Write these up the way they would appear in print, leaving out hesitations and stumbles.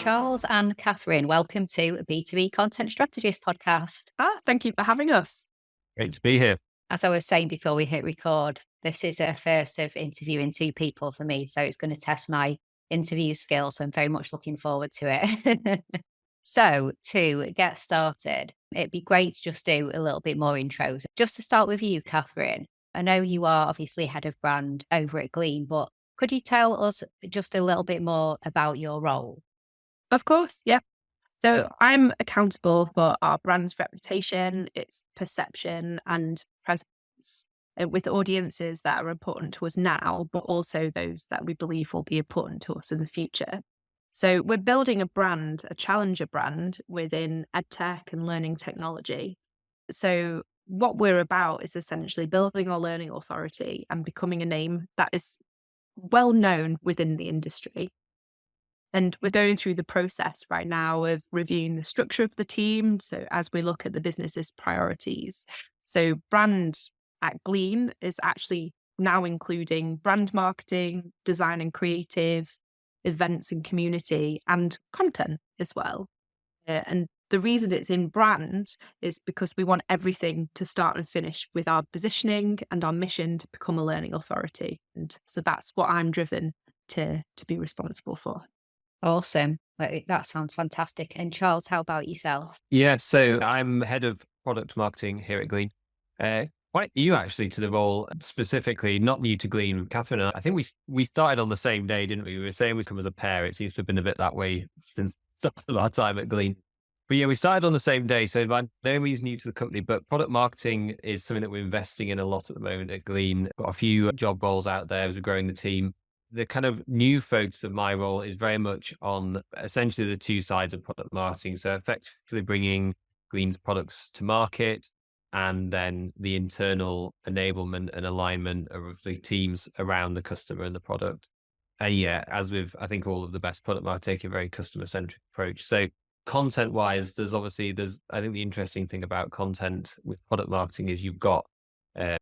Charles and Katherine. Welcome to a B2B Content Strategist podcast. Thank you for having us. Great to be here. As I was saying before we hit record, this is a first of interviewing two people for me, so it's going to test my interview skills. So I'm very much looking forward to it. So to get started, it'd be great to just do a little bit more intros. Just to start with you, Katherine. I know you are obviously head of brand over at Glean, but could you tell us just a little bit more about your role? Of course, yeah. So I'm accountable for our brand's reputation, its perception and presence with audiences that are important to us now, but also those that we believe will be important to us in the future. So we're building a brand, a challenger brand within edtech and learning technology. So what we're about is essentially building our learning authority and becoming a name that is well known within the industry. And we're going through the process right now of reviewing the structure of the team. So as we look at the business's priorities, so brand at Glean is actually now including brand marketing, design and creative, events and community, and content as well. And the reason it's in brand is because we want everything to start and finish with our positioning and our mission to become a learning authority. And so that's what I'm driven to be responsible for. Awesome. That sounds fantastic. And Charles, how about yourself? Yeah, so I'm head of product marketing here at Glean. Quite new actually to the role, specifically not new to Glean. Katherine and I think we started on the same day, didn't we? We were saying we'd come as a pair. It seems to have been a bit that way since the start of our time at Glean. But yeah, we started on the same day. So by no means new to the company, but product marketing is something that we're investing in a lot at the moment at Glean. Got a few job roles out there as we're growing the team. The kind of new focus of my role is very much on essentially the two sides of product marketing. So effectively bringing Glean's products to market and then the internal enablement and alignment of the teams around the customer and the product. And yeah, as with, I think all of the best product marketing, take a very customer centric approach. So content wise, I think the interesting thing about content with product marketing is you've got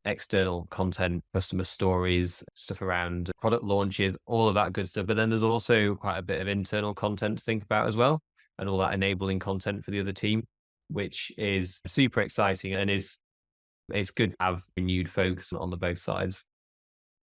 external content, customer stories, stuff around product launches, all of that good stuff. But then there's also quite a bit of internal content to think about as well, and all that enabling content for the other team, which is super exciting and it's good to have renewed focus on the both sides.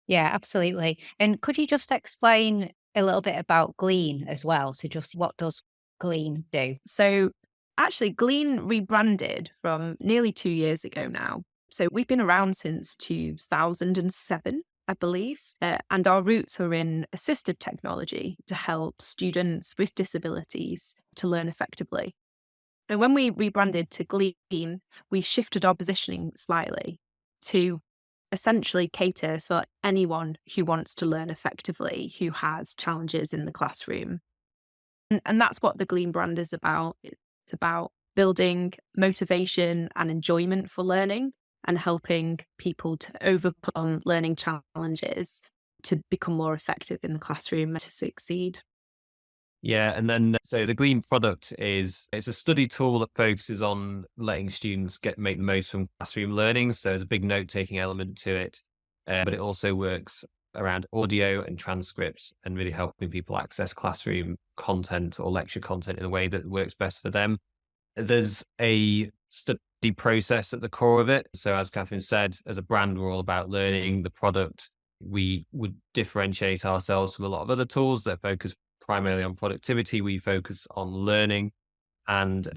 Yeah, absolutely. And could you just explain a little bit about Glean as well? So just what does Glean do? So actually Glean rebranded from nearly 2 years ago now. So we've been around since 2007, I believe, and our roots are in assistive technology to help students with disabilities to learn effectively. And when we rebranded to Glean, we shifted our positioning slightly to essentially cater for anyone who wants to learn effectively, who has challenges in the classroom. And that's what the Glean brand is about. It's about building motivation and enjoyment for learning and helping people to overcome learning challenges to become more effective in the classroom and to succeed. Yeah, and then so the Glean product it's a study tool that focuses on letting students make the most from classroom learning. So there's a big note-taking element to it, but it also works around audio and transcripts and really helping people access classroom content or lecture content in a way that works best for them. There's a study process at the core of it. So as Katherine said, as a brand, we're all about learning. The product, we would differentiate ourselves from a lot of other tools that focus primarily on productivity. We focus on learning, and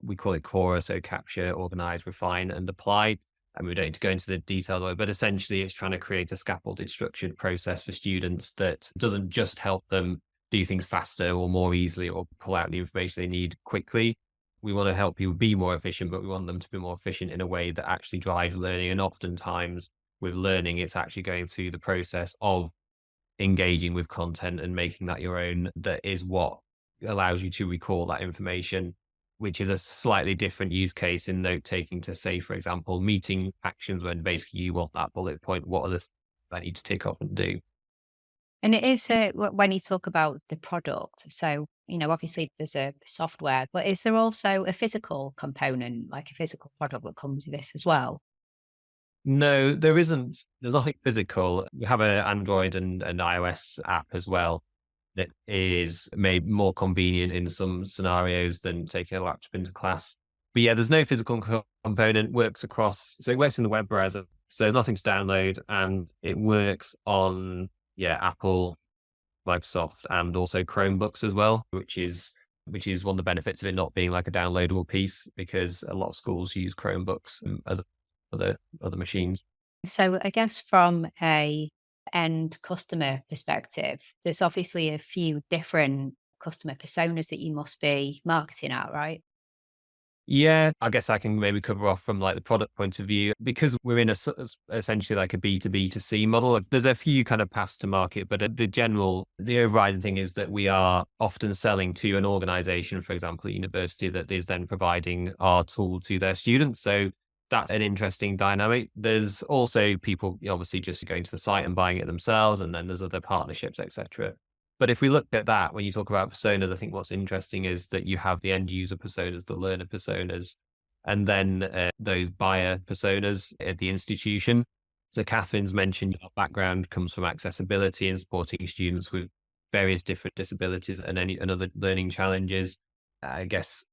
we call it core, so capture, organize, refine, and apply. And we don't need to go into the detail of it, but essentially it's trying to create a scaffolded, structured process for students that doesn't just help them do things faster or more easily or pull out the information they need quickly. We want to help people be more efficient, but we want them to be more efficient in a way that actually drives learning. And oftentimes with learning, it's actually going through the process of engaging with content and making that your own. That is what allows you to recall that information, which is a slightly different use case in note taking to, say, for example, meeting actions, when basically you want that bullet point. What are the things I need to tick off and do? And it is when you talk about the product, so, obviously there's a software, but is there also a physical component, like a physical product that comes with this as well? No, there isn't. There's nothing physical. We have an Android and an iOS app as well. that is maybe more convenient in some scenarios than taking a laptop into class. But yeah, there's no physical component, works across, so it works in the web browser, so nothing to download, and it works on, Apple, Microsoft, and also Chromebooks as well, which is one of the benefits of it not being like a downloadable piece, because a lot of schools use Chromebooks and other machines. So I guess from a end customer perspective, there's obviously a few different customer personas that you must be marketing at, right? Yeah, I guess I can maybe cover off from like the product point of view, because we're in essentially like a B2B2C model. There's a few kind of paths to market, but the overriding thing is that we are often selling to an organization, for example, a university, that is then providing our tool to their students. So that's an interesting dynamic. There's also people obviously just going to the site and buying it themselves, and then there's other partnerships, etc. But if we look at that, when you talk about personas, I think what's interesting is that you have the end user personas, the learner personas, and then those buyer personas at the institution. So Catherine's mentioned our background comes from accessibility and supporting students with various different disabilities and other learning challenges. I guess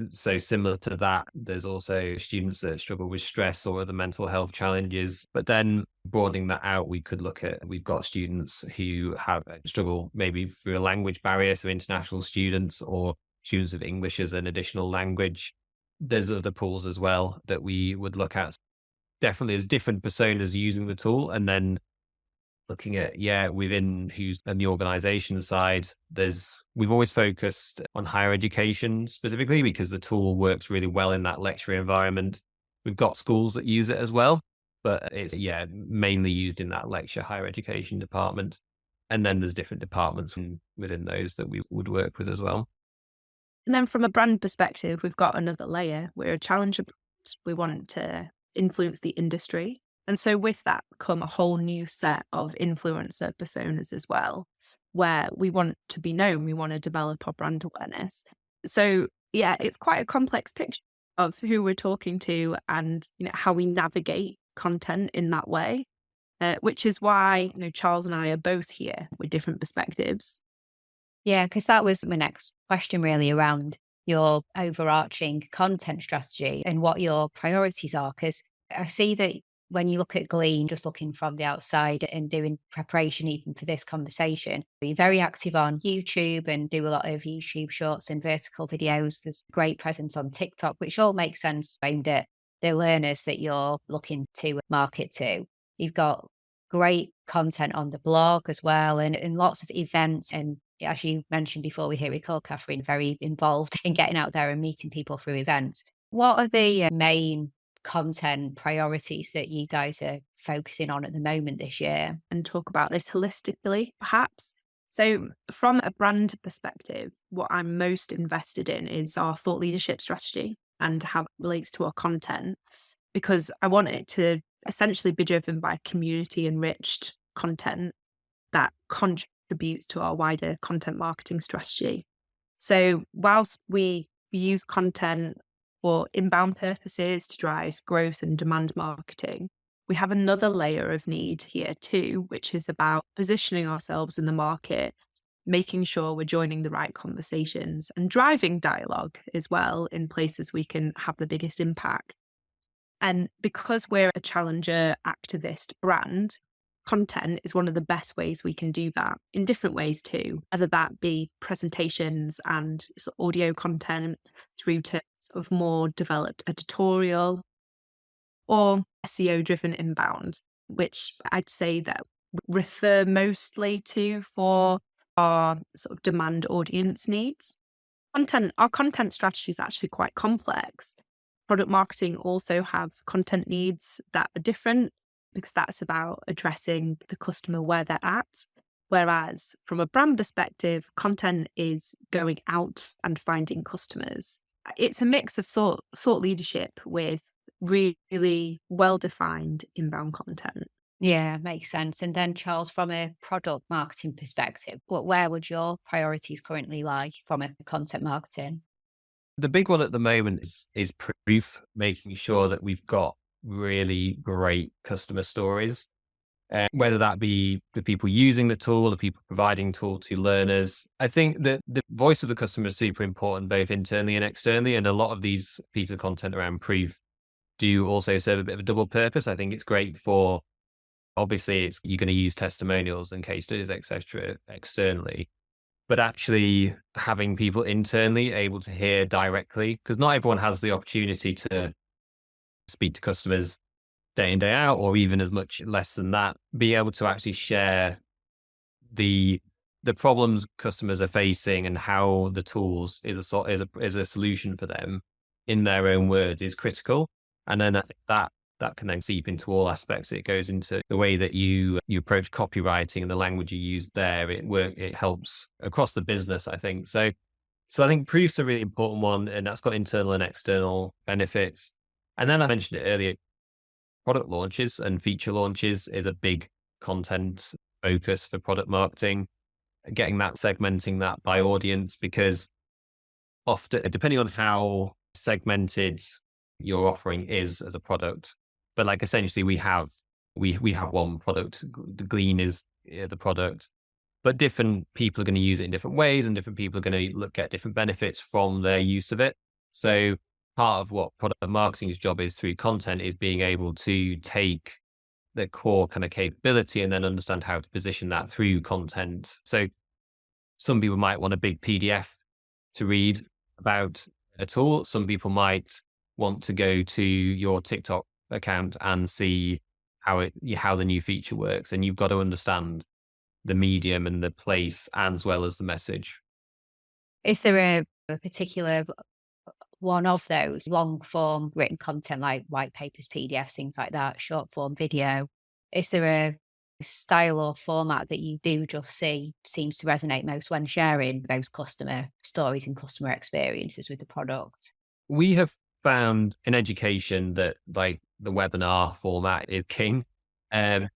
so similar to that, there's also students that struggle with stress or other mental health challenges. But then broadening that out, we've got students who have struggle maybe through a language barrier, so international students or students with English as an additional language. There's other pools as well that we would look at. Definitely there's different personas using the tool, and then looking at, within who's on the organization side, we've always focused on higher education specifically because the tool works really well in that lecture environment. We've got schools that use it as well, but it's, mainly used in that lecture higher education department. And then there's different departments within those that we would work with as well. And then from a brand perspective, we've got another layer. We're a challenger brand. We want to influence the industry. And so with that come a whole new set of influencer personas as well, where we want to be known, we want to develop our brand awareness. So it's quite a complex picture of who we're talking to and how we navigate content in that way, which is why Charles and I are both here with different perspectives. Yeah, because that was my next question really around your overarching content strategy and what your priorities are. Because I see that when you look at Glean, just looking from the outside and doing preparation even for this conversation, you're very active on YouTube and do a lot of YouTube shorts and vertical videos. There's great presence on TikTok, which all makes sense aimed at the learners that you're looking to market to. You've got great content on the blog as well, and lots of events. And as you mentioned before we hit record, Katherine, very involved in getting out there and meeting people through events. What are the main content priorities that you guys are focusing on at the moment this year? And talk about this holistically, perhaps. So from a brand perspective, what I'm most invested in is our thought leadership strategy and how it relates to our content, because I want it to essentially be driven by community enriched content that contributes to our wider content marketing strategy. So whilst we use content for inbound purposes to drive growth and demand marketing, we have another layer of need here too, which is about positioning ourselves in the market, making sure we're joining the right conversations and driving dialogue as well in places we can have the biggest impact. And because we're a challenger activist brand, content is one of the best ways we can do that in different ways too, whether that be presentations and audio content through to sort of more developed editorial or SEO driven inbound, which I'd say that we refer mostly to for our sort of demand audience needs. Our content strategy is actually quite complex. Product marketing also have content needs that are different because that's about addressing the customer where they're at. Whereas from a brand perspective, content is going out and finding customers. It's a mix of thought leadership with really well-defined inbound content. Yeah, makes sense. And then Charles, from a product marketing perspective, where would your priorities currently lie from a content marketing? The big one at the moment is proof, making sure that we've got really great customer stories. whether that be the people using the tool, the people providing tool to learners. I think that the voice of the customer is super important, both internally and externally. And a lot of these pieces of content around proof do also serve a bit of a double purpose. I think it's great for, obviously, you're going to use testimonials and case studies, etc., externally, but actually having people internally able to hear directly, because not everyone has the opportunity to speak to customers day in, day out, or even as much less than that, be able to actually share the problems customers are facing and how the tools is a solution for them in their own words is critical. And then I think that can then seep into all aspects. It goes into the way that you approach copywriting and the language you use there. It helps across the business, I think. So I think proof's a really important one, and that's got internal and external benefits. And then I mentioned it earlier, product launches and feature launches is a big content focus for product marketing, getting that, segmenting that by audience, because often, depending on how segmented your offering is as a product, but like essentially we have one product, the Glean is the product, but different people are going to use it in different ways, and different people are going to get different benefits from their use of it. So part of what product marketing's job is through content is being able to take the core kind of capability and then understand how to position that through content. So some people might want a big PDF to read about a tool. Some people might want to go to your TikTok account and see how the new feature works. And you've got to understand the medium and the place as well as the message. Is there a particular one of those long form written content like white papers, PDFs, things like that, short form video? Is there a style or format that you do just see seems to resonate most when sharing those customer stories and customer experiences with the product? We have found in education that like the webinar format is king. I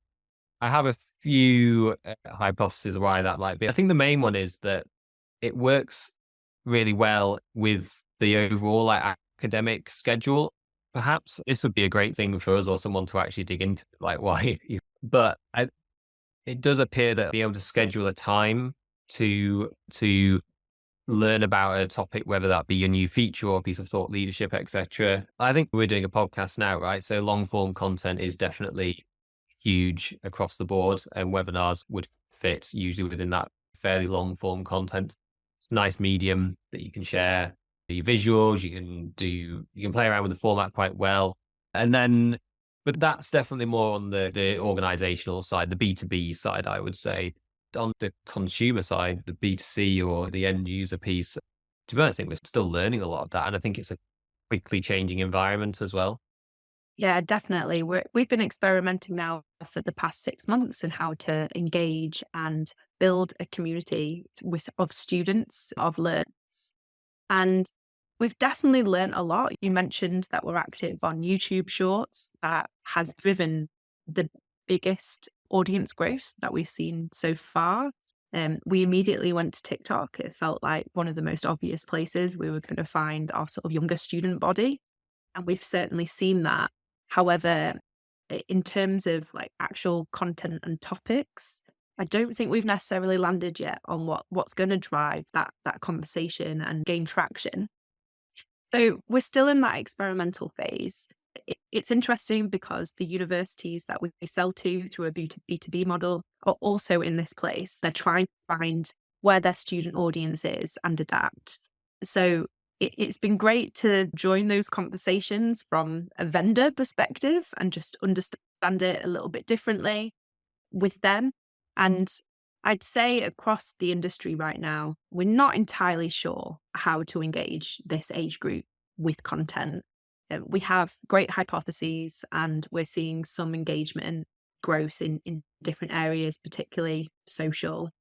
have a few hypotheses why that might be. I think the main one is that it works really well with the overall like academic schedule. Perhaps this would be a great thing for us or someone to actually dig into, like why. But it does appear that be able to schedule a time to learn about a topic, whether that be a new feature or a piece of thought leadership, etc. I think we're doing a podcast now, right? So long form content is definitely huge across the board, and webinars would fit usually within that fairly long form content. It's a nice medium that you can share the visuals, you can play around with the format quite well. And then, but that's definitely more on the organizational side, the B2B side, I would say. On the consumer side, the B2C or the end user piece, to be honest, I think we're still learning a lot of that. And I think it's a quickly changing environment as well. Yeah, definitely. We've been experimenting now for the past 6 months in how to engage and build a community of students, of learners. And we've definitely learned a lot. You mentioned that we're active on YouTube Shorts. That has driven the biggest audience growth that we've seen so far. We immediately went to TikTok. It felt like one of the most obvious places we were going to find our sort of younger student body. And we've certainly seen that. However, in terms of like actual content and topics, I don't think we've necessarily landed yet on what's going to drive that conversation and gain traction. So we're still in that experimental phase. It's interesting because the universities that we sell to through a B2B model are also in this place. They're trying to find where their student audience is and adapt. So it's been great to join those conversations from a vendor perspective and just understand it a little bit differently with them. And I'd say across the industry right now, we're not entirely sure how to engage this age group with content. We have great hypotheses and we're seeing some engagement growth in different areas, particularly social.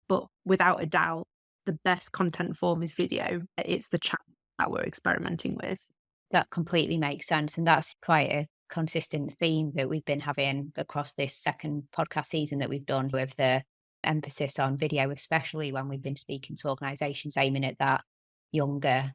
But without a doubt, the best content form is video. It's the chat that we're experimenting with. That completely makes sense. And that's quite a consistent theme that we've been having across this second podcast season that we've done, with the emphasis on video, especially when we've been speaking to organisations aiming at that younger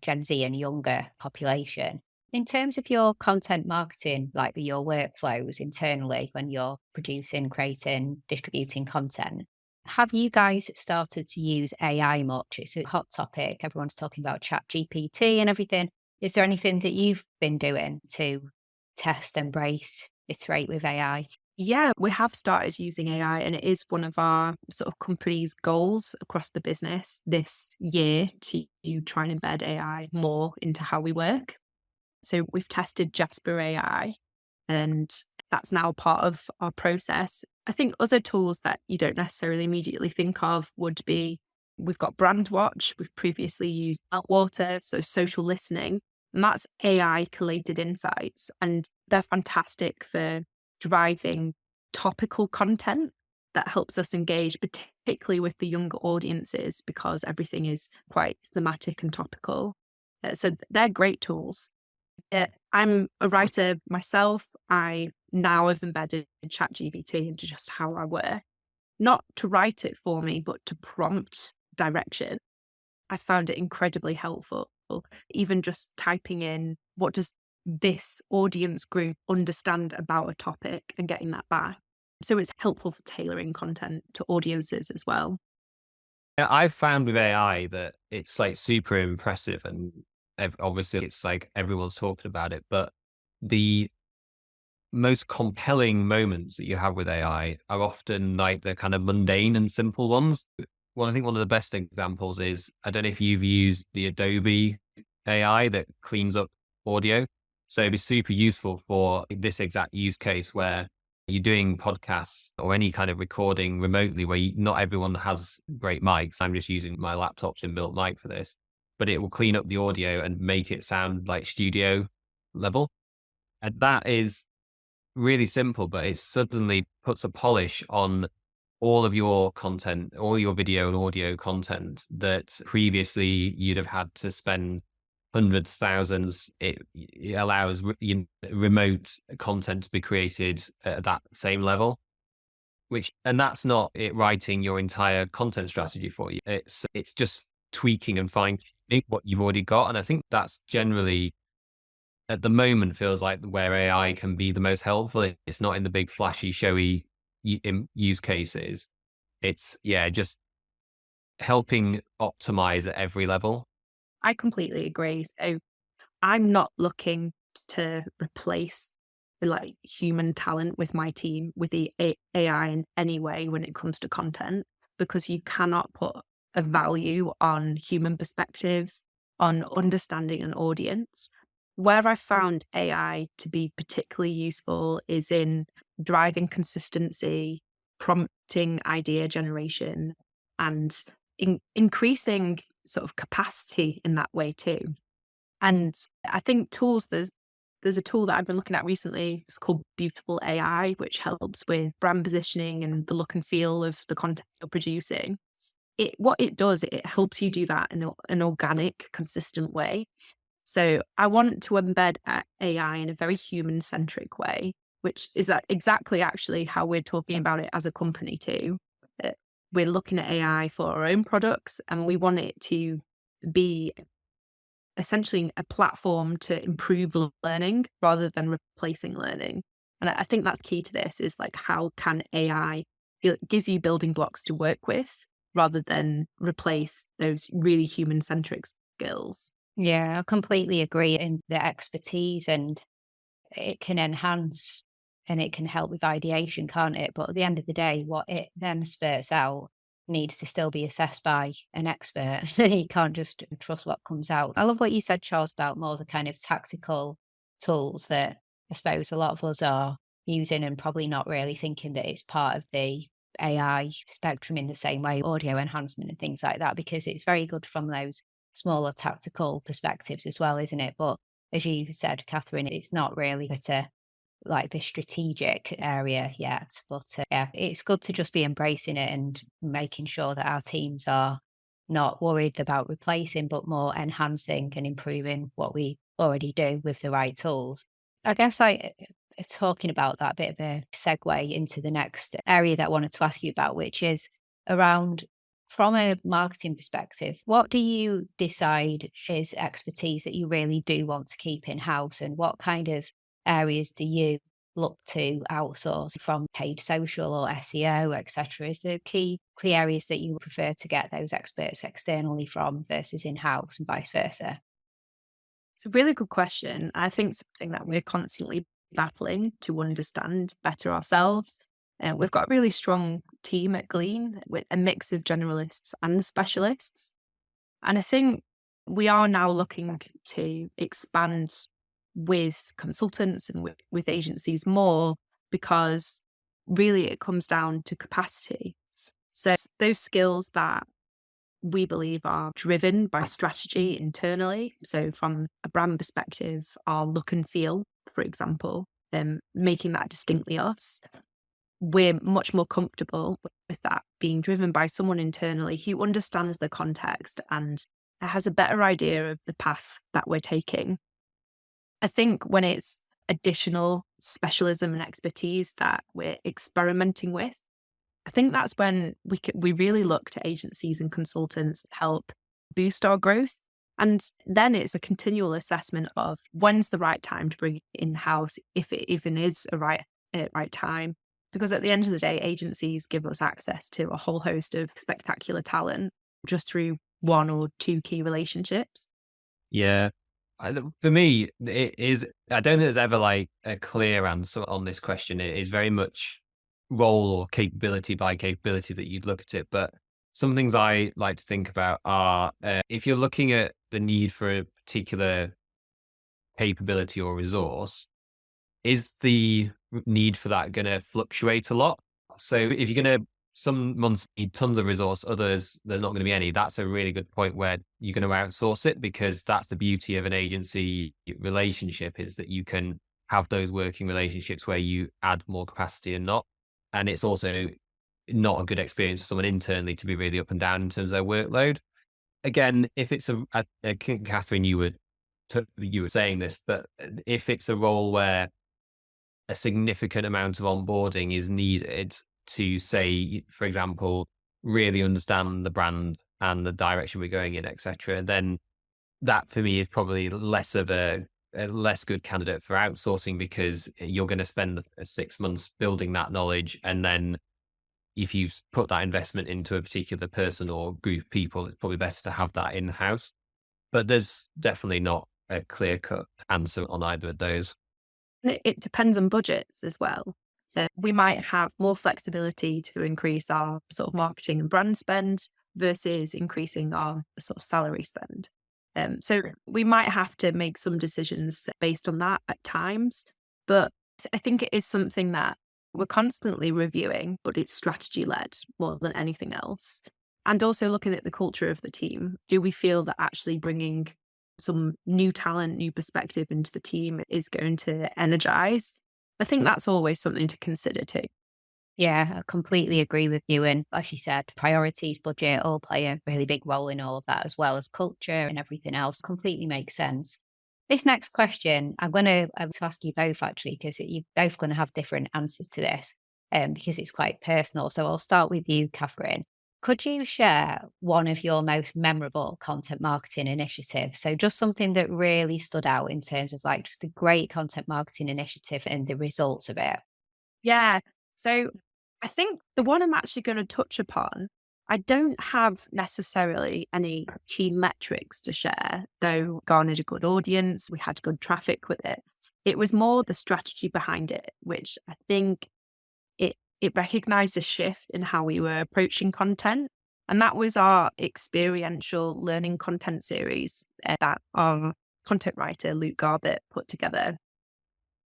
Gen Z and younger population. In terms of your content marketing, like your workflows internally when you're producing, creating, distributing content, have you guys started to use AI much? It's a hot topic. Everyone's talking about Chat GPT and everything. Is there anything that you've been doing to test, embrace, iterate with AI? Yeah, we have started using AI, and it is one of our sort of company's goals across the business this year to try and embed AI more into how we work. So we've tested Jasper AI, and that's now part of our process. I think other tools that you don't necessarily immediately think of would be, we've got Brandwatch, we've previously used Meltwater, so social listening, and that's AI collated insights, and they're fantastic for driving topical content that helps us engage, particularly with the younger audiences, because everything is quite thematic and topical. So they're great tools. I'm a writer myself. I now have embedded ChatGPT into just how I work, not to write it for me, but to prompt direction. I found it incredibly helpful. Even just typing in, what does this audience group understand about a topic, and getting that back. So it's helpful for tailoring content to audiences as well. Yeah, I've found with AI that it's like super impressive, and obviously it's like everyone's talking about it, but the most compelling moments that you have with AI are often like the kind of mundane and simple ones. Well, I think one of the best examples is, I don't know if you've used the Adobe AI that cleans up audio. So it'd be super useful for this exact use case where you're doing podcasts or any kind of recording remotely where not everyone has great mics. I'm just using my laptop's inbuilt mic for this, but it will clean up the audio and make it sound like studio level. And that is really simple, but it suddenly puts a polish on all of your content, all your video and audio content that previously you'd have had to spend hundreds, thousands. It allows remote content to be created at that same level, and that's not it writing your entire content strategy for you. It's just tweaking and fine-tuning what you've already got. And I think that's generally, at the moment, feels like where AI can be the most helpful. It's not in the big flashy, showy use cases. It's just helping optimize at every level. I completely agree. So I'm not looking to replace like human talent with my team with the AI in any way when it comes to content, because you cannot put a value on human perspectives, on understanding an audience. Where I found AI to be particularly useful is in driving consistency, prompting idea generation, and increasing sort of capacity in that way too. And I think tools, there's a tool that I've been looking at recently. It's called Beautiful AI, which helps with brand positioning and the look and feel of the content you're producing. What it does, it helps you do that in an organic, consistent way. So I want to embed AI in a very human-centric way, which is exactly actually how we're talking about it as a company too. We're looking at AI for our own products, and we want it to be essentially a platform to improve learning rather than replacing learning. And I think that's key to this, is like, how can AI give you building blocks to work with rather than replace those really human-centric skills? Yeah, I completely agree in the expertise, and it can enhance and it can help with ideation, can't it? But at the end of the day, what it then spurts out needs to still be assessed by an expert. You can't just trust what comes out. I love what you said, Charles, about more the kind of tactical tools that I suppose a lot of us are using and probably not really thinking that it's part of the AI spectrum in the same way, audio enhancement and things like that, because it's very good from those smaller tactical perspectives as well, isn't it? But as you said, Katherine, it's not really at like the strategic area yet. But it's good to just be embracing it and making sure that our teams are not worried about replacing, but more enhancing and improving what we already do with the right tools. I guess talking about that, bit of a segue into the next area that I wanted to ask you about, which is around from a marketing perspective, what do you decide is expertise that you really do want to keep in-house, and what kind of areas do you look to outsource from paid social or SEO, etc.? Is there key areas that you prefer to get those experts externally from versus in-house and vice versa? It's a really good question. I think something that we're constantly battling to understand better ourselves. We've got a really strong team at Glean with a mix of generalists and specialists. And I think we are now looking to expand with consultants and with agencies more, because really it comes down to capacity. So those skills that we believe are driven by strategy internally. So from a brand perspective, our look and feel, for example, making that distinctly us, we're much more comfortable with that being driven by someone internally who understands the context and has a better idea of the path that we're taking. I think when it's additional specialism and expertise that we're experimenting with, I think that's when we really look to agencies and consultants to help boost our growth. And then it's a continual assessment of when's the right time to bring it in-house, if it even is a right time. Because at the end of the day, agencies give us access to a whole host of spectacular talent just through one or two key relationships. Yeah. For me, it is, I don't think there's ever like a clear answer on this question. It is very much role or capability by capability that you'd look at it. But some things I like to think about are if you're looking at the need for a particular capability or resource, is the need for that going to fluctuate a lot? So if you're going to, some months need tons of resource, others, there's not going to be any. That's a really good point where you're going to outsource it, because that's the beauty of an agency relationship, is that you can have those working relationships where you add more capacity and not. And it's also not a good experience for someone internally to be really up and down in terms of their workload. Again, if it's I think, Katherine, you were saying this, but if it's a role where a significant amount of onboarding is needed to, say, for example, really understand the brand and the direction we're going in, etc., then that for me is probably less of a less good candidate for outsourcing, because you're going to spend 6 months building that knowledge. And then if you've put that investment into a particular person or group of people, it's probably better to have that in-house. But there's definitely not a clear-cut answer on either of those. It depends on budgets as well. We might have more flexibility to increase our sort of marketing and brand spend versus increasing our sort of salary spend. So we might have to make some decisions based on that at times, but I think it is something that we're constantly reviewing, but it's strategy led more than anything else. And also looking at the culture of the team. Do we feel that actually bringing some new talent, new perspective into the team is going to energize? I think that's always something to consider too. Yeah, I completely agree with you. And as you said, priorities, budget all play a really big role in all of that, as well as culture and everything else. Completely makes sense. This next question, I'm going to ask you both actually, because you're both going to have different answers to this, because it's quite personal. So I'll start with you, Katherine. Could you share one of your most memorable content marketing initiatives? So just something that really stood out in terms of like just a great content marketing initiative and the results of it. Yeah. So I think the one I'm actually going to touch upon, I don't have necessarily any key metrics to share, though garnered a good audience. We had good traffic with it. It was more the strategy behind it, which I think it recognized a shift in how we were approaching content. And that was our experiential learning content series that our content writer, Luke Garbett, put together.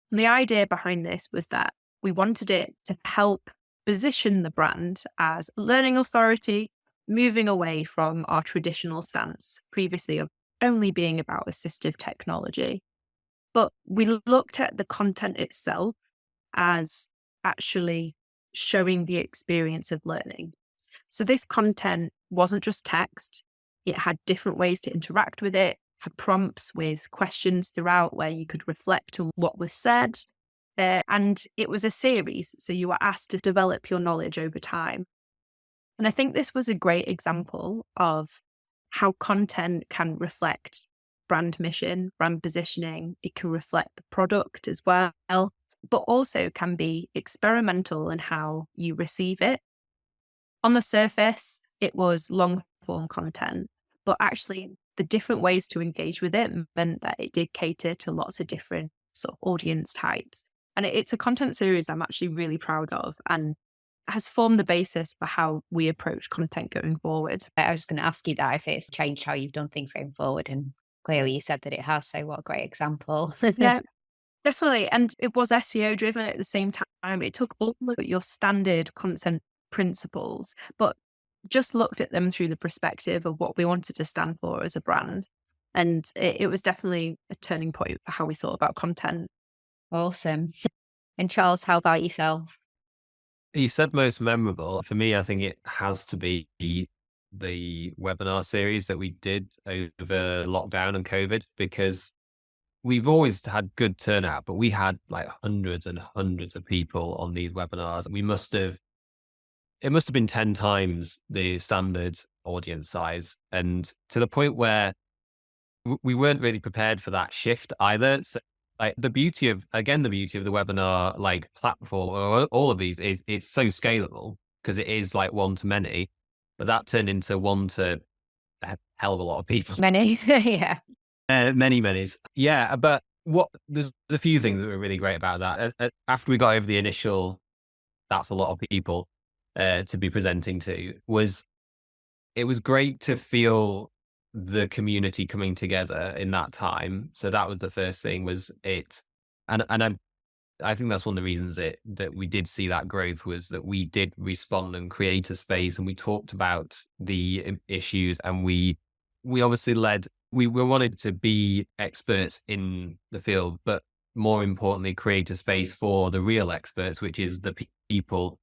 And the idea behind this was that we wanted it to help position the brand as a learning authority, moving away from our traditional stance previously of only being about assistive technology. But we looked at the content itself as actually showing the experience of learning. So this content wasn't just text. It had different ways to interact with it, had prompts with questions throughout where you could reflect on what was said. And it was a series, so you were asked to develop your knowledge over time. And I think this was a great example of how content can reflect brand mission, brand positioning. It can reflect the product as well, but also can be experimental in how you receive it. On the surface, it was long form content, but actually the different ways to engage with it meant that it did cater to lots of different sort of audience types. And it's a content series I'm actually really proud of and has formed the basis for how we approach content going forward. I was going to ask you that if it's changed how you've done things going forward. And clearly you said that it has. So what a great example. Yeah, definitely. And it was SEO driven at the same time. It took all of your standard content principles, but just looked at them through the perspective of what we wanted to stand for as a brand. And it was definitely a turning point for how we thought about content. Awesome. And Charles, how about yourself? You said most memorable. For me, I think it has to be the webinar series that we did over lockdown and COVID, because we've always had good turnout, but we had like hundreds and hundreds of people on these webinars. It must have been 10 times the standard audience size. And to the point where we weren't really prepared for that shift either. So like the beauty of the webinar, like platform or all of these is it's so scalable because it is like one to many, but that turned into one to a hell of a lot of people. Many. Yeah. Many. Yeah. But there's a few things that were really great about that. After we got over the initial, that's a lot of people to be presenting to, it was great to feel the community coming together in that time. So that was the first thing, was it. And I think that's one of the reasons that we did see that growth, was that we did respond and create a space, and we talked about the issues, and we obviously we wanted to be experts in the field, but more importantly, create a space for the real experts, which is the people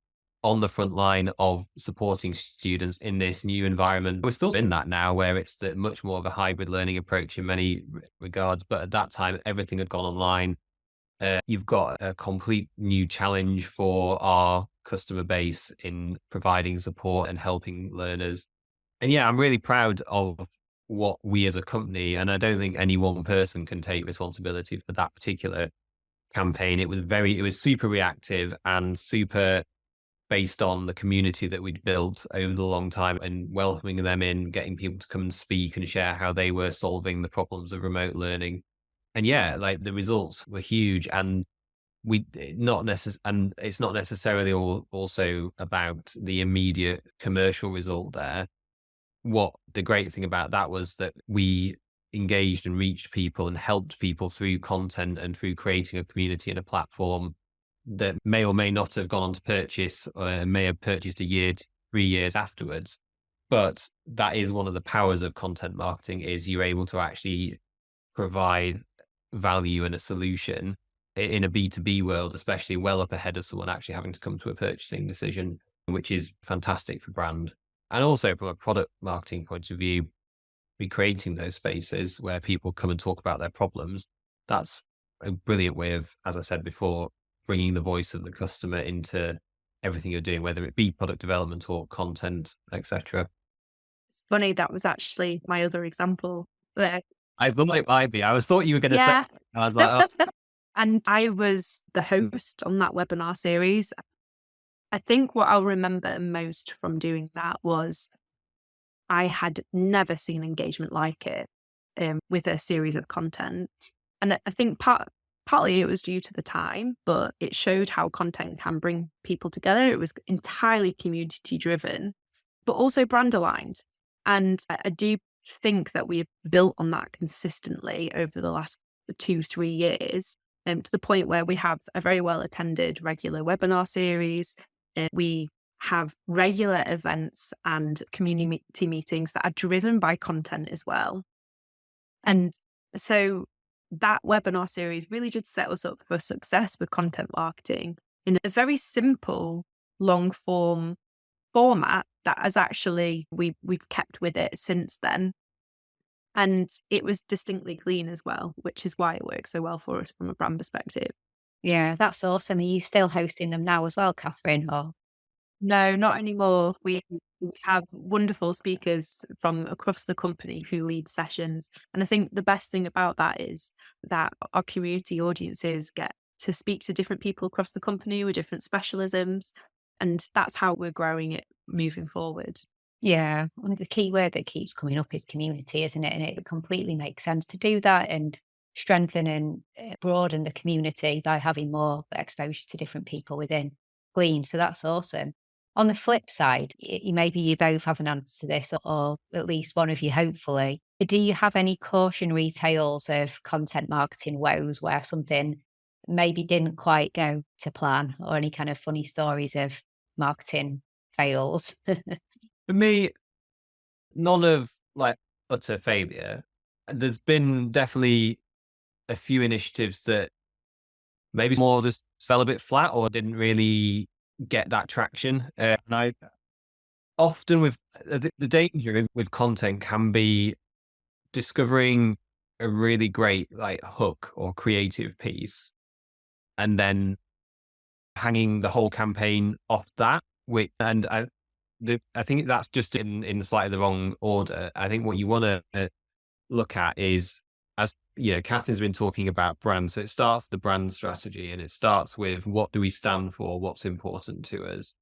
on the front line of supporting students in this new environment. We're still in that now, where it's much more of a hybrid learning approach in many regards. But at that time, everything had gone online. You've got a complete new challenge for our customer base in providing support and helping learners. And yeah, I'm really proud of what we as a company, and I don't think any one person can take responsibility for that particular campaign. It was super reactive and super based on the community that we'd built over the long time, and welcoming them in, getting people to come and speak and share how they were solving the problems of remote learning. And yeah, like the results were huge, and it's not necessarily also about the immediate commercial result there. What the great thing about that was that we engaged and reached people and helped people through content and through creating a community and a platform that may or may not have gone on to purchase, or may have purchased 3 years afterwards. But that is one of the powers of content marketing, is you're able to actually provide value and a solution in a B2B world, especially well up ahead of someone actually having to come to a purchasing decision, which is fantastic for brand. And also from a product marketing point of view, be creating those spaces where people come and talk about their problems. That's a brilliant way of, as I said before, bringing the voice of the customer into everything you're doing, whether it be product development or content, etc. It's funny, that was actually my other example there. I thought it might be. I thought you were going to say. I was like, oh. And I was the host on that webinar series. I think what I'll remember most from doing that was I had never seen engagement like it with a series of content. And I think partly it was due to the time, but it showed how content can bring people together. It was entirely community driven, but also brand aligned. And I do think that we've built on that consistently over the last 2-3 years, to the point where we have a very well attended regular webinar series. We have regular events and community meetings that are driven by content as well. And so that webinar series really did set us up for success with content marketing in a very simple, long form format that has actually, we've kept with it since then. And it was distinctly Glean as well, which is why it works so well for us from a brand perspective. Yeah, that's awesome. Are you still hosting them now as well, Katherine? Or no, not anymore. We have wonderful speakers from across the company who lead sessions. And I think the best thing about that is that our community audiences get to speak to different people across the company with different specialisms. And that's how we're growing it moving forward. Yeah, one of the key word that keeps coming up is community, isn't it? And it completely makes sense to do that and strengthen and broaden the community by having more exposure to different people within Glean. So that's awesome. On the flip side, maybe you both have an answer to this, or at least one of you, hopefully. But do you have any cautionary tales of content marketing woes where something maybe didn't quite go to plan, or any kind of funny stories of marketing fails? For me, none of like utter failure. There's been definitely a few initiatives that maybe more just fell a bit flat or didn't really get that traction. And I often with the danger with content can be discovering a really great like hook or creative piece and then hanging the whole campaign off that. I think that's just in slightly the wrong order. I think what you want to look at is, as you know, Catherine's been talking about brands. So it starts the brand strategy and it starts with what do we stand for? What's important to us?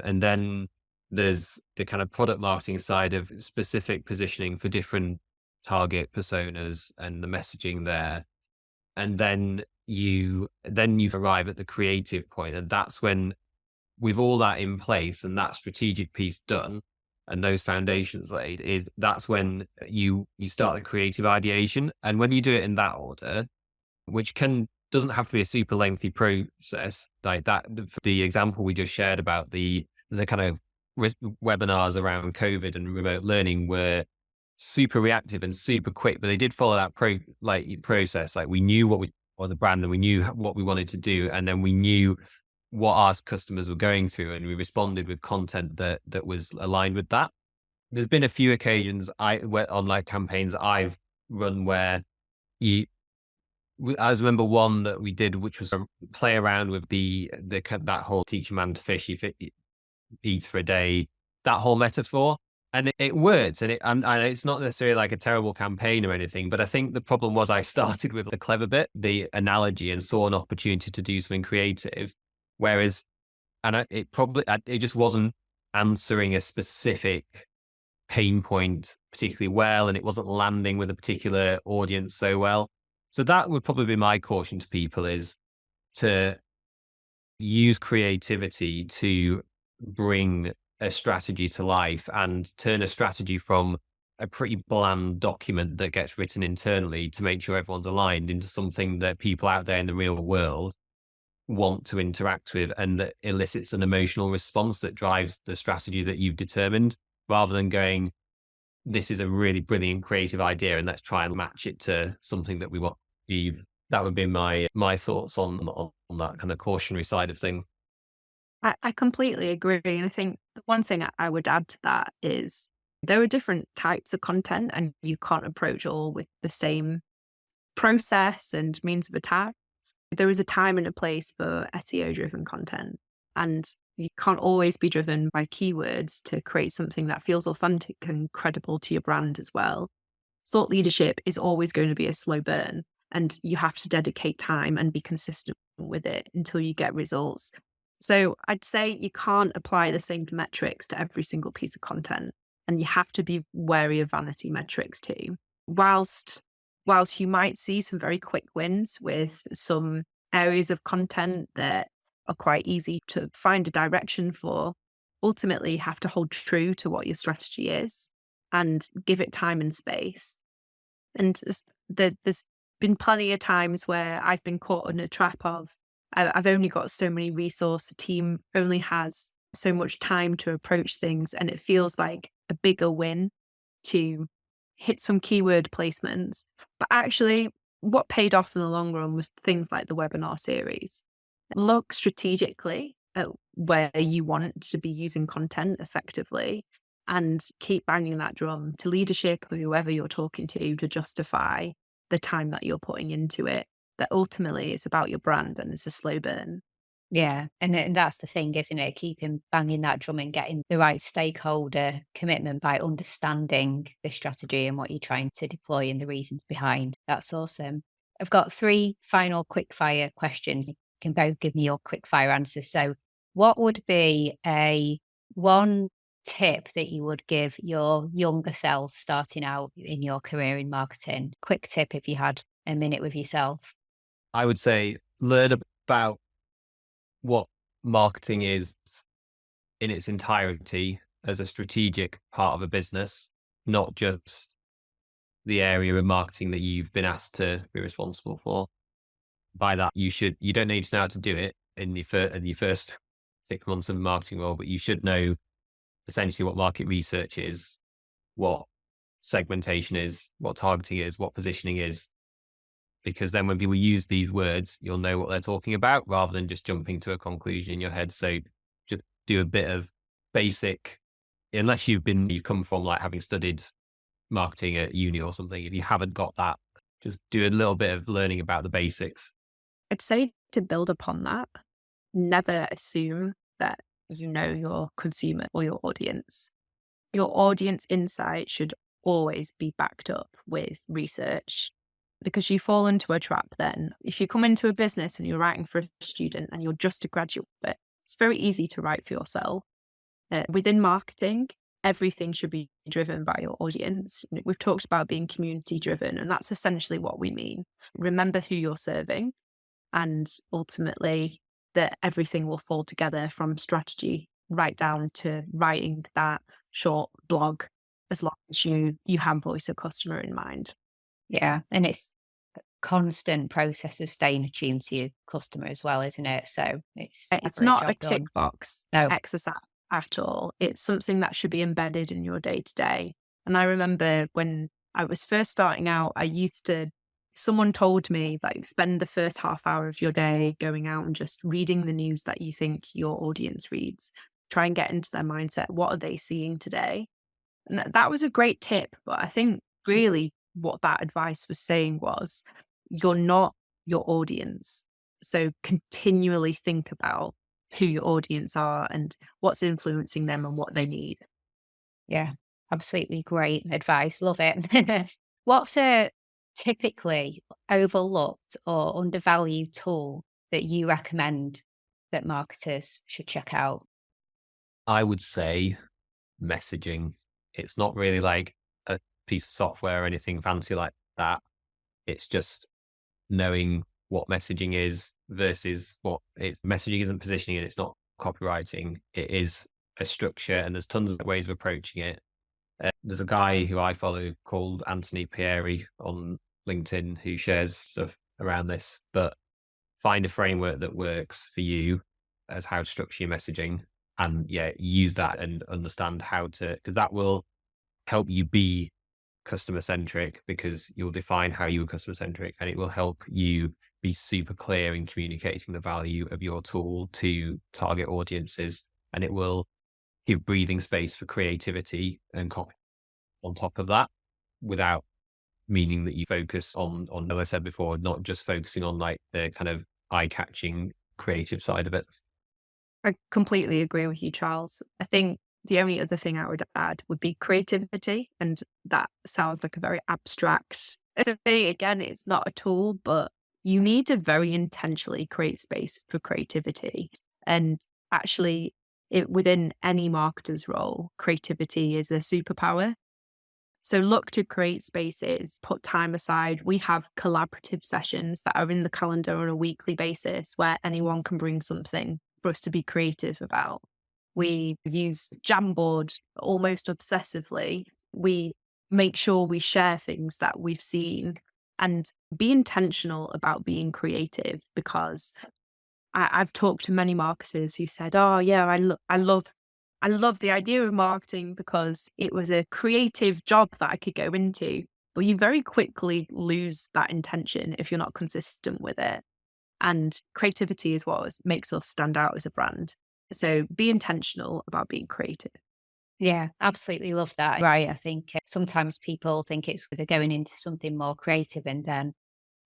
And then there's the kind of product marketing side of specific positioning for different target personas and the messaging there. And then you arrive at the creative point. And that's when, with all that in place and that strategic piece done and those foundations laid, that's when you start the creative ideation. And when you do it in that order, which doesn't have to be a super lengthy process, like that, the example we just shared about the kind of webinars around COVID and remote learning were super reactive and super quick, but they did follow that process. Like we knew what the brand, and we knew what we wanted to do, and then we knew what our customers were going through, and we responded with content that was aligned with that. There's been a few occasions on like campaigns I've run where I remember one that we did, which was a play around with that whole teach a man to fish, eat for a day, that whole metaphor. And it works, and it's not necessarily like a terrible campaign or anything, but I think the problem was I started with the clever bit, the analogy, and saw an opportunity to do something creative. Whereas, it just wasn't answering a specific pain point particularly well, and it wasn't landing with a particular audience so well. So that would probably be my caution to people, is to use creativity to bring a strategy to life and turn a strategy from a pretty bland document that gets written internally to make sure everyone's aligned into something that people out there in the real world want to interact with, and that elicits an emotional response that drives the strategy that you've determined, rather than going, this is a really brilliant creative idea and let's try and match it to something that we want to achieve. That would be my thoughts on that kind of cautionary side of things. I completely agree. And I think the one thing I would add to that is there are different types of content, and you can't approach all with the same process and means of attack. There is a time and a place for SEO-driven content, and you can't always be driven by keywords to create something that feels authentic and credible to your brand as well. Thought leadership is always going to be a slow burn, and you have to dedicate time and be consistent with it until you get results. So I'd say you can't apply the same metrics to every single piece of content, and you have to be wary of vanity metrics too. Whilst you might see some very quick wins with some areas of content that are quite easy to find a direction for, ultimately you have to hold true to what your strategy is and give it time and space. And there's been plenty of times where I've been caught in a trap of, I've only got so many resources, the team only has so much time to approach things, and it feels like a bigger win to hit some keyword placements. But actually, what paid off in the long run was things like the webinar series. Look strategically at where you want to be using content effectively, and keep banging that drum to leadership or whoever you're talking to justify the time that you're putting into it. That ultimately it's about your brand and it's a slow burn. Yeah. And that's the thing, isn't it? Keeping banging that drum and getting the right stakeholder commitment by understanding the strategy and what you're trying to deploy and the reasons behind. That's awesome. I've got 3 final quick fire questions. You can both give me your quick fire answers. So, what would be a one tip that you would give your younger self starting out in your career in marketing? Quick tip if you had a minute with yourself. I would say learn about what marketing is in its entirety as a strategic part of a business, not just the area of marketing that you've been asked to be responsible for. By that, you don't need to know how to do it in your first 6 months of a marketing role, but you should know essentially what market research is, what segmentation is, what targeting is, what positioning is, because then when people use these words, you'll know what they're talking about rather than just jumping to a conclusion in your head. So just do a bit of basic, unless you've come from like having studied marketing at uni or something. If you haven't got that, just do a little bit of learning about the basics. I'd say to build upon that, never assume that you know your consumer or your audience. Your audience insight should always be backed up with research, because you fall into a trap then. If you come into a business and you're writing for a student and you're just a graduate, it's very easy to write for yourself. Within marketing, everything should be driven by your audience. We've talked about being community driven, and that's essentially what we mean. Remember who you're serving, and ultimately that everything will fall together from strategy right down to writing that short blog, as long as you have voice of customer in mind. Yeah. And it's a constant process of staying attuned to your customer as well, isn't it? So it's It's never not a job done. tick box No. exercise at all. It's something that should be embedded in your day to day. And I remember when I was first starting out, someone told me, like, spend the first half hour of your day going out and just reading the news that you think your audience reads. Try and get into their mindset. What are they seeing today? And that was a great tip. But I think really what that advice was saying was, you're not your audience. So continually think about who your audience are and what's influencing them and what they need. Yeah. Absolutely great advice. Love it. What's a typically overlooked or undervalued tool that you recommend that marketers should check out? I would say messaging. It's not really like a piece of software or anything fancy like that. It's just knowing what messaging is versus messaging isn't positioning and it's not copywriting. It is a structure, and there's tons of ways of approaching it. There's a guy who I follow called Anthony Pieri on LinkedIn who shares stuff around this, but find a framework that works for you as how to structure your messaging, and use that and understand because that will help you be customer centric, because you'll define how you are customer centric, and it will help you be super clear in communicating the value of your tool to target audiences, and it will give breathing space for creativity and copy on top of that, without meaning that you focus on, as I said before, not just focusing on like the kind of eye-catching creative side of it. I completely agree with you, Charles. I think the only other thing I would add would be creativity. And that sounds like a very abstract thing. Again, it's not a tool, but you need to very intentionally create space for creativity. And actually, within any marketer's role, creativity is a superpower. So look to create spaces, put time aside. We have collaborative sessions that are in the calendar on a weekly basis where anyone can bring something for us to be creative about. We use Jamboard almost obsessively. We make sure we share things that we've seen and be intentional about being creative, because I've talked to many marketers who said, oh yeah, I love the idea of marketing because it was a creative job that I could go into. But you very quickly lose that intention if you're not consistent with it. And creativity is what makes us stand out as a brand. So be intentional about being creative. Yeah, absolutely love that. Right. I think sometimes people think they're going into something more creative, and then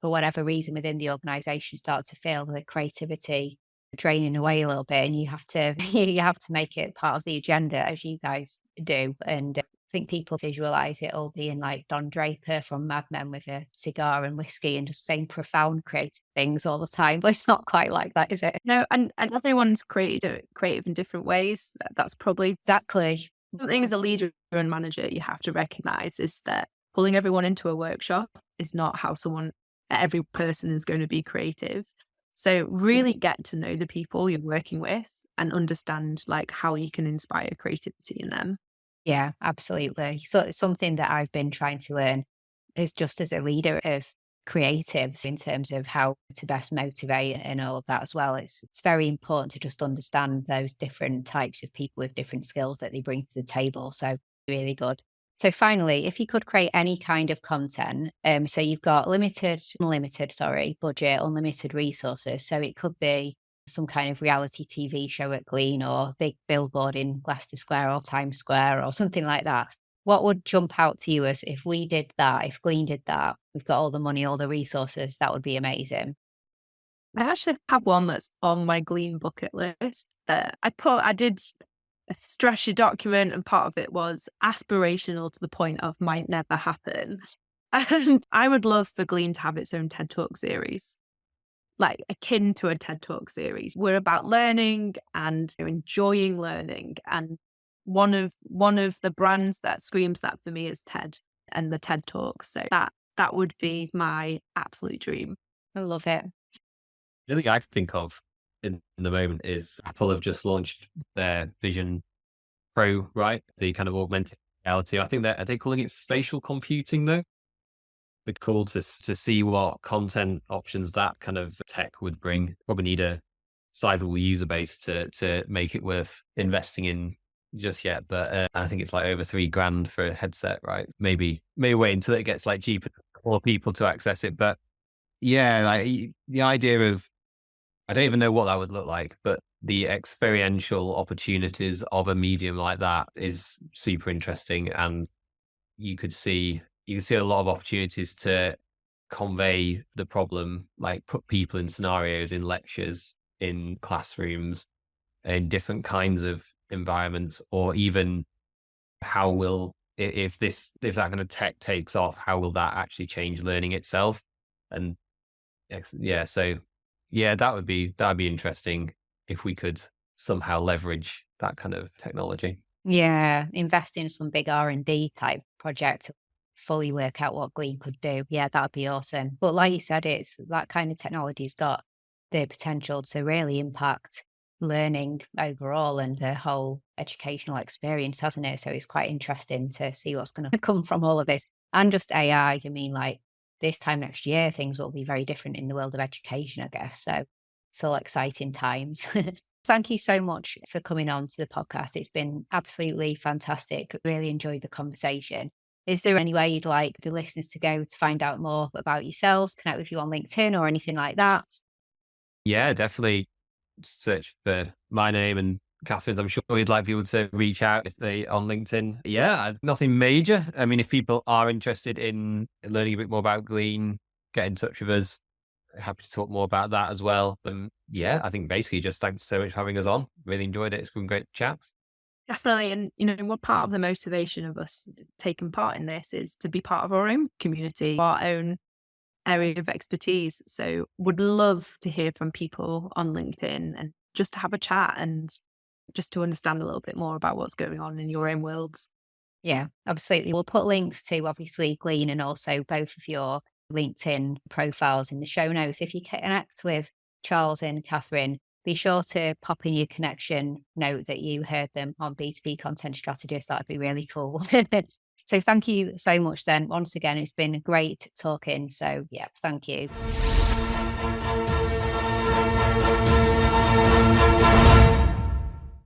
for whatever reason within the organization start to feel the creativity draining away a little bit, and you have to you have to make it part of the agenda, as you guys do. And I think people visualize it all being like Don Draper from Mad Men with a cigar and whiskey and just saying profound creative things all the time, but it's not quite like that, is it? No, and everyone's creative in different ways. That's probably Exactly. something as a leader and manager you have to recognize, is that pulling everyone into a workshop is not how every person is going to be creative. So really get to know the people you're working with and understand like how you can inspire creativity in them. Yeah, absolutely. So it's something that I've been trying to learn is just as a leader of creatives in terms of how to best motivate and all of that as well. It's very important to just understand those different types of people with different skills that they bring to the table. So really good. So finally, if you could create any kind of content, so you've got unlimited budget, unlimited resources. So it could be some kind of reality TV show at Glean or big billboard in Leicester Square or Times Square or something like that. What would jump out to you as if we did that, if Glean did that, we've got all the money, all the resources, that would be amazing. I actually have one that's on my Glean bucket list that I did a stretchy document, and part of it was aspirational to the point of might never happen. And I would love for Glean to have its own TED Talk series, like akin to a TED Talk series. We're about learning and enjoying learning. And one of the brands that screams that for me is TED and the TED Talks. So that would be my absolute dream. I love it. The thing I think of in the moment is Apple have just launched their Vision Pro, right? The kind of augmented reality. I think are they calling it spatial computing though? It'd be cool to see what content options that kind of tech would bring. Probably need a sizable user base to make it worth investing in just yet. But I think it's like over $3,000 for a headset, right? Maybe wait until it gets like cheaper for people to access it. But yeah, like the idea of, I don't even know what that would look like, but the experiential opportunities of a medium like that is super interesting. And you could see a lot of opportunities to convey the problem, like put people in scenarios, in lectures, in classrooms, in different kinds of environments, or even how will, if that kind of tech takes off, how will that actually change learning itself? And yeah, so yeah, that'd be interesting if we could somehow leverage that kind of technology. Yeah, invest in some big R&D type project to fully work out what Glean could do. Yeah, that'd be awesome. But like you said, it's that kind of technology's got the potential to really impact learning overall and the whole educational experience, hasn't it? So it's quite interesting to see what's going to come from all of this. And just AI, I mean, like this time next year, things will be very different in the world of education, I guess. So it's all exciting times. Thank you so much for coming on to the podcast. It's been absolutely fantastic. Really enjoyed the conversation. Is there any way you'd like the listeners to go to find out more about yourselves, connect with you on LinkedIn or anything like that? Yeah, definitely search for my name and Katherine's. I'm sure we'd like people to reach out if they on LinkedIn. Yeah, nothing major. I mean, if people are interested in learning a bit more about Glean, get in touch with us. Happy to talk more about that as well. Yeah, I think basically just thanks so much for having us on. Really enjoyed it. It's been great chat. Definitely. And, what part of the motivation of us taking part in this is to be part of our own community, our own area of expertise. So would love to hear from people on LinkedIn and just to have a chat and just to understand a little bit more about what's going on in your own worlds. Yeah, absolutely. We'll put links to obviously Glean and also both of your LinkedIn profiles in the show notes. If you connect with Charles and Katherine, be sure to pop in your connection note that you heard them on B2B Content Strategist. That'd be really cool. So thank you so much then. Once again, it's been great talking. So yeah, thank you.